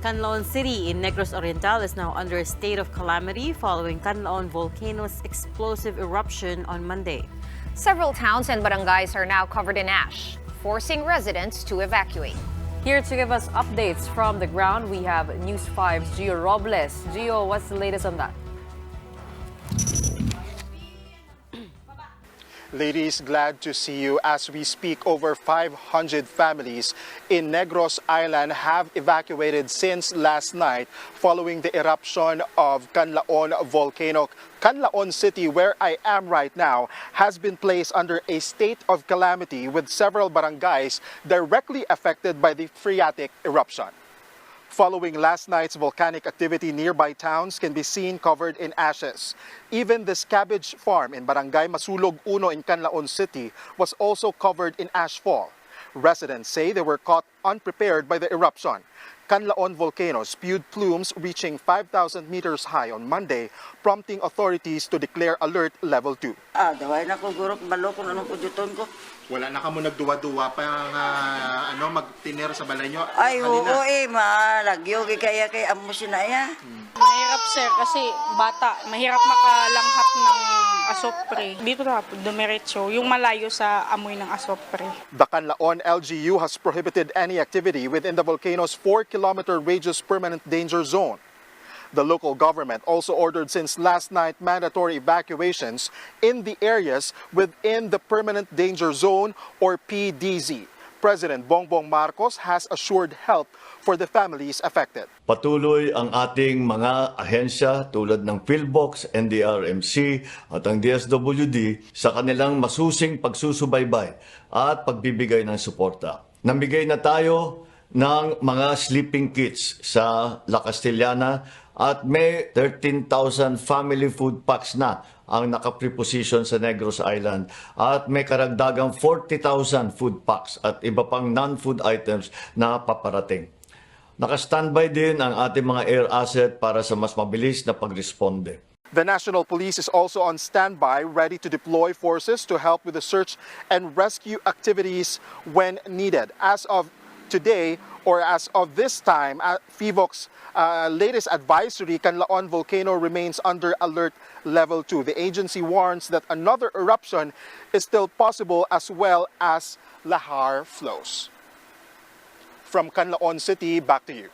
Canlaon City in Negros Oriental is now under a state of calamity following Kanlaon Volcano's explosive eruption on Monday. Several towns and barangays are now covered in ash, forcing residents to evacuate. Here to give us updates from the ground, we have News 5's Gio Robles. Gio, what's the latest on that? Ladies, glad to see you. As we speak, over 500 families in Negros Island have evacuated since last night following the eruption of Kanlaon Volcano. Canlaon City, where I am right now, has been placed under a state of calamity with several barangays directly affected by the phreatic eruption. Following last night's volcanic activity, nearby towns can be seen covered in ashes. Even this cabbage farm in Barangay Masulog 1 in Canlaon City was also covered in ashfall. Residents say they were caught unprepared by the eruption. Canlaon Volcano spewed plumes reaching 5,000 meters high on Monday, prompting authorities to declare alert level 2. Daway na ko gurok balo kung anong pudyuton ko. Wala na ka mo nagduwa-duwa pa magtiner sa balay nyo? Ay, oo malagyo kaya kay amo sinaya. Mahirap sir kasi bata, mahirap makalanghap ng asopre. Dito na dumiretso, yung malayo sa amoy ng asopre. The Canlaon LGU has prohibited any activity within the volcano's 4-kilometer radius permanent danger zone. The local government also ordered since last night mandatory evacuations in the areas within the permanent danger zone or PDZ. President Bongbong Marcos has assured help for the families affected. Patuloy ang ating mga ahensya tulad ng PhilBox, NDRMC at ang DSWD sa kanilang masusing pagsusubaybay at pagbibigay ng suporta. Namigay na tayo ng mga sleeping kits sa La Castellana at may 13,000 family food packs na ang nakapreposition sa Negros Island at may karagdagang 40,000 food packs at iba pang non-food items na paparating. Naka-standby din ang ating mga air asset para sa mas mabilis na pagresponde. The National Police is also on standby, ready to deploy forces to help with the search and rescue activities when needed. As of today, or as of this time, FIVOC's latest advisory, Canlaon Volcano remains under alert level 2. The agency warns that another eruption is still possible as well as lahar flows. From Canlaon City, back to you.